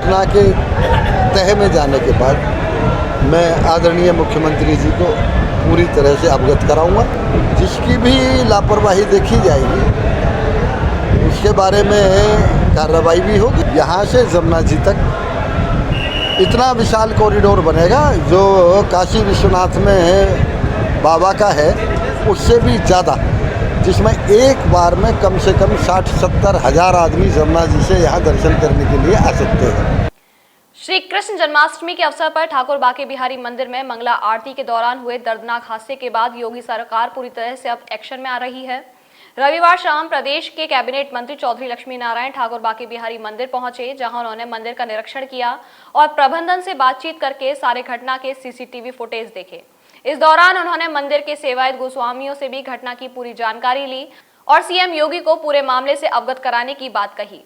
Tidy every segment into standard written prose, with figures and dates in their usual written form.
घटना के तह में जाने के बाद मैं आदरणीय मुख्यमंत्री जी को पूरी तरह से अवगत कराऊंगा। जिसकी भी लापरवाही देखी जाएगी उसके बारे में कार्रवाई भी होगी। यहाँ से जमुना जी तक इतना विशाल कॉरिडोर बनेगा जो काशी विश्वनाथ में बाबा का है उससे भी ज़्यादा, जिसमें एक बार में कम से कम 60-70 हज़ार आदमी जमुना जी से यहाँ दर्शन करने के लिए आ सकते हैं। श्री कृष्ण जन्माष्टमी के अवसर पर ठाकुर बांके बिहारी मंदिर में मंगला आरती के दौरान हुए दर्दनाक हादसे के बाद योगी सरकार पूरी तरह से अब एक्शन में आ रही है। रविवार शाम प्रदेश के कैबिनेट मंत्री चौधरी लक्ष्मी नारायण ठाकुर बांके बिहारी मंदिर पहुंचे, जहां उन्होंने मंदिर का निरीक्षण किया और प्रबंधन से बातचीत करके सारे घटना के सीसीटीवी फुटेज देखे। इस दौरान उन्होंने मंदिर के सेवायत गोस्वामियों से भी घटना की पूरी जानकारी ली और सीएम योगी को पूरे मामले से अवगत कराने की बात कही।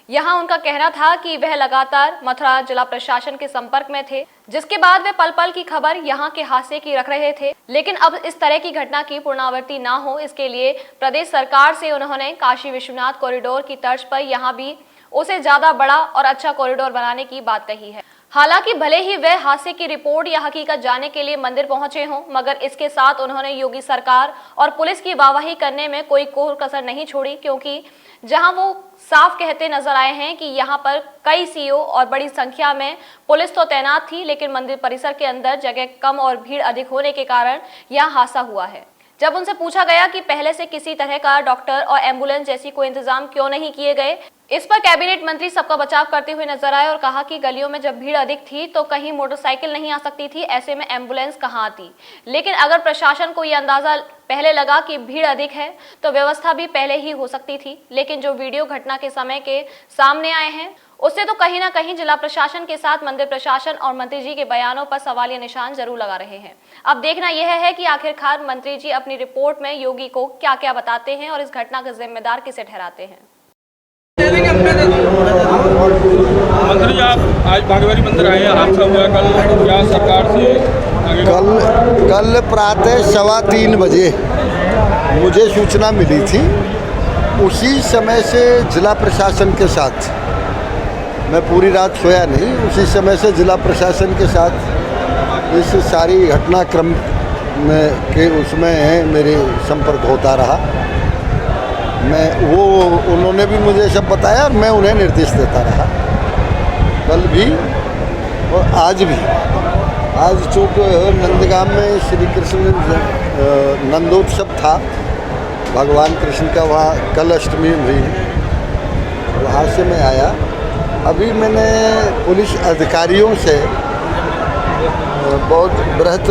यहाँ उनका कहना था कि वह लगातार मथुरा जिला प्रशासन के संपर्क में थे, जिसके बाद वे पल पल की खबर यहाँ के हादसे की रख रहे थे। लेकिन अब इस तरह की घटना की पुनरावृत्ति ना हो, इसके लिए प्रदेश सरकार से उन्होंने काशी विश्वनाथ कॉरिडोर की तर्ज पर यहाँ भी उसे ज्यादा बड़ा और अच्छा कॉरिडोर बनाने की बात कही है। हालांकि भले ही वह हादसे की रिपोर्ट या हकीकत जानने के लिए मंदिर पहुंचे हों, मगर इसके साथ उन्होंने योगी सरकार और पुलिस की वाहवाही करने में कोई कोर कसर नहीं छोड़ी, क्योंकि जहां वो साफ कहते नजर आए हैं कि यहां पर कई सीओ और बड़ी संख्या में पुलिस तो तैनात थी, लेकिन मंदिर परिसर के अंदर जगह कम और भीड़ अधिक होने के कारण यह हादसा हुआ है। जब उनसे पूछा गया कि पहले से किसी तरह का डॉक्टर और एम्बुलेंस जैसी कोई इंतजाम क्यों नहीं किए गए, इस पर कैबिनेट मंत्री सबका बचाव करते हुए नजर आए और कहा कि गलियों में जब भीड़ अधिक थी तो कहीं मोटरसाइकिल नहीं आ सकती थी, ऐसे में एम्बुलेंस कहाँ आती। लेकिन अगर प्रशासन को यह अंदाजा पहले लगा कि भीड़ अधिक है तो व्यवस्था भी पहले ही हो सकती थी। लेकिन जो वीडियो घटना के समय के सामने आए हैं उससे तो कहीं ना कहीं जिला प्रशासन के साथ मंदिर प्रशासन और मंत्री जी के बयानों पर सवालिया निशान जरूर लगा रहे हैं। अब देखना यह है कि आखिरकार मंत्री जी अपनी रिपोर्ट में योगी को क्या क्या बताते हैं और इस घटना का जिम्मेदार किसे ठहराते हैं। मंत्री, आप आज बागेवारी मंदिर आए हैं, हादसा हुआ कल, क्या सरकार से आगे? कल प्रातः 3:15 बजे मुझे सूचना मिली थी। उसी समय से जिला प्रशासन के साथ, मैं पूरी रात सोया नहीं, उसी समय से जिला प्रशासन के साथ इस सारी घटनाक्रम में के उसमें मेरे संपर्क होता रहा। उन्होंने भी मुझे सब बताया और मैं उन्हें निर्देश देता रहा, कल भी और आज भी। आज चूँकि नंदगांव में श्री कृष्ण नंदोत्सव था, भगवान कृष्ण का, वहाँ कल अष्टमी हुई, वहाँ से मैं आया। अभी मैंने पुलिस अधिकारियों से बहुत बृहत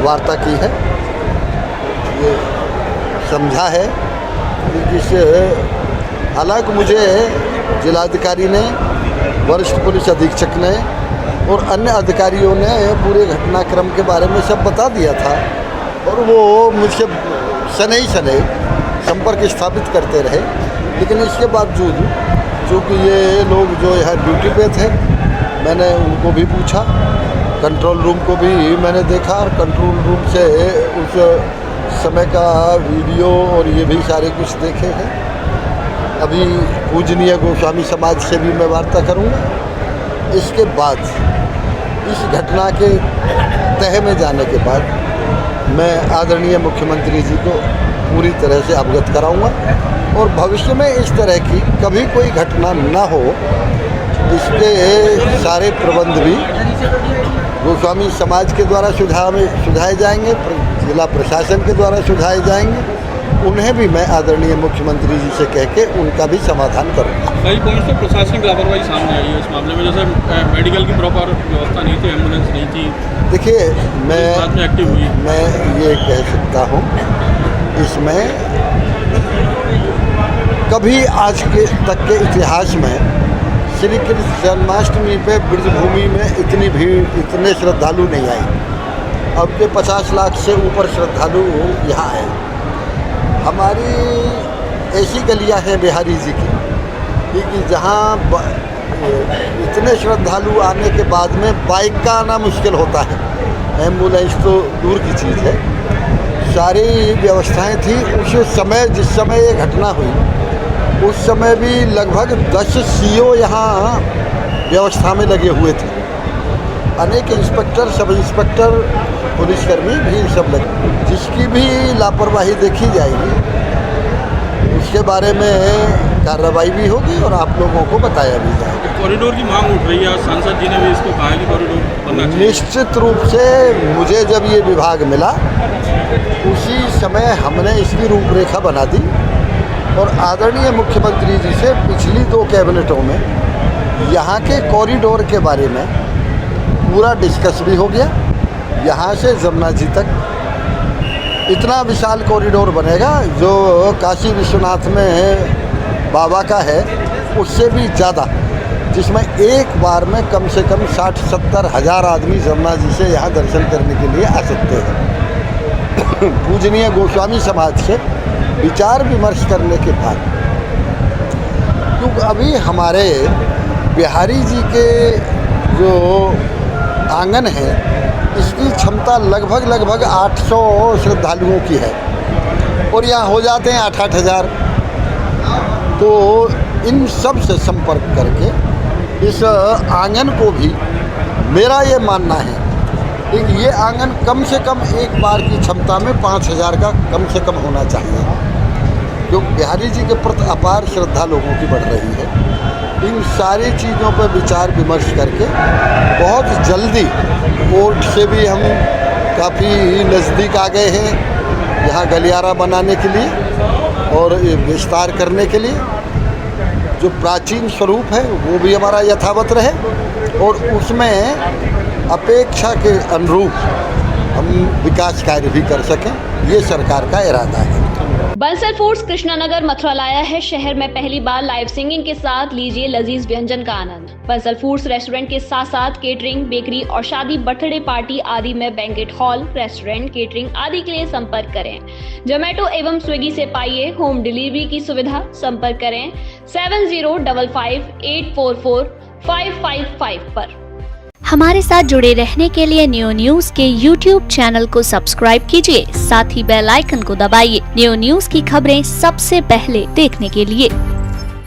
वार्ता की है, ये समझा है कि हालांकि मुझे जिलाधिकारी ने, वरिष्ठ पुलिस अधीक्षक ने और अन्य अधिकारियों ने पूरे घटनाक्रम के बारे में सब बता दिया था और वो मुझसे शनै संपर्क स्थापित करते रहे। लेकिन इसके बावजूद चूँकि ये लोग जो यहाँ ड्यूटी पे थे, मैंने उनको भी पूछा, कंट्रोल रूम को भी मैंने देखा और कंट्रोल रूम से उस समय का वीडियो और ये भी सारे कुछ देखे हैं। अभी पूजनीय गोस्वामी समाज से भी मैं वार्ता करूँगा। इसके बाद इस घटना के तह में जाने के बाद मैं आदरणीय मुख्यमंत्री जी को पूरी तरह से अवगत कराऊँगा और भविष्य में इस तरह की कभी कोई घटना ना हो, इसके सारे प्रबंध भी गोस्वामी समाज के द्वारा सुझाए जाएंगे, जिला प्रशासन के द्वारा सुझाए जाएंगे। उन्हें भी मैं आदरणीय मुख्यमंत्री जी से कह के उनका भी समाधान करूँगा। कई पॉइंट से प्रशासनिक लापरवाही सामने आई है इस मामले में, जैसे मेडिकल की प्रॉपर व्यवस्था नहीं थी, एम्बुलेंस नहीं थी। देखिए, मैं ये कह सकता हूँ, इसमें कभी आज के तक के इतिहास में श्री कृष्ण जन्माष्टमी पे ब्रजभूमि में इतनी भीड़, इतने श्रद्धालु नहीं आए। अब के 50 लाख से ऊपर श्रद्धालु यहाँ आए। हमारी ऐसी गलियाँ हैं बिहारी जी की कि जहाँ इतने श्रद्धालु आने के बाद में बाइक का आना मुश्किल होता है, एम्बुलेंस तो दूर की चीज़ है। सारी व्यवस्थाएं थी उस समय, जिस समय ये घटना हुई उस समय भी लगभग 10 सीओ यहाँ व्यवस्था में लगे हुए थे। अनेक इंस्पेक्टर, सब इंस्पेक्टर, पुलिसकर्मी भी सब लगे। जिसकी भी लापरवाही देखी जाएगी उसके बारे में कार्रवाई भी होगी और आप लोगों को बताया भी जाएगा। कॉरिडोर की मांग उठ रही है, सांसद जी ने भी इसको कहा है कि कॉरिडोर बनना चाहिए। निश्चित रूप से मुझे जब ये विभाग मिला उसी समय हमने इसकी रूपरेखा बना दी और आदरणीय मुख्यमंत्री जी से पिछली 2 कैबिनेटों में यहाँ के कॉरिडोर के बारे में पूरा डिस्कस भी हो गया। यहाँ से जमुना जी तक इतना विशाल कॉरिडोर बनेगा जो काशी विश्वनाथ में बाबा का है उससे भी ज़्यादा, जिसमें एक बार में कम से कम 60-70 हज़ार आदमी जमुना जी से यहाँ दर्शन करने के लिए आ सकते हैं। पूजनीय गोस्वामी समाज से विचार विमर्श करने के बाद, क्योंकि अभी हमारे बिहारी जी के जो आंगन है इसकी क्षमता लगभग 800 श्रद्धालुओं की है और यहाँ हो जाते हैं 8-8 हज़ार। तो इन सब से संपर्क करके इस आंगन को भी, मेरा ये मानना है कि ये आंगन कम से कम एक बार की क्षमता में 5000 का कम से कम होना चाहिए, क्योंकि बिहारी जी के प्रति अपार श्रद्धा लोगों की बढ़ रही है। इन सारी चीज़ों पर विचार विमर्श करके बहुत जल्दी कोर्ट से भी हम काफ़ी नज़दीक आ गए हैं यहाँ गलियारा बनाने के लिए और विस्तार करने के लिए। जो प्राचीन स्वरूप है वो भी हमारा यथावत रहे और उसमें अपेक्षा के अनुरूप हम विकास कार्य भी कर सकें, ये सरकार का इरादा है। बंसल फूड्स कृष्णानगर मथुरा लाया है शहर में पहली बार लाइव सिंगिंग के साथ लीजिए लजीज व्यंजन का आनंद। बंसल फूड्स रेस्टोरेंट के साथ साथ केटरिंग, बेकरी और शादी, बर्थडे पार्टी आदि में बैंकेट हॉल, रेस्टोरेंट, केटरिंग आदि के लिए संपर्क करें। जोमेटो एवं स्विगी से पाइए होम डिलीवरी की सुविधा। संपर्क करें 7055844555 पर। हमारे साथ जुड़े रहने के लिए न्यू न्यूज के YouTube चैनल को सब्सक्राइब कीजिए, साथ ही बेल आइकन को दबाइए न्यू न्यूज की खबरें सबसे पहले देखने के लिए।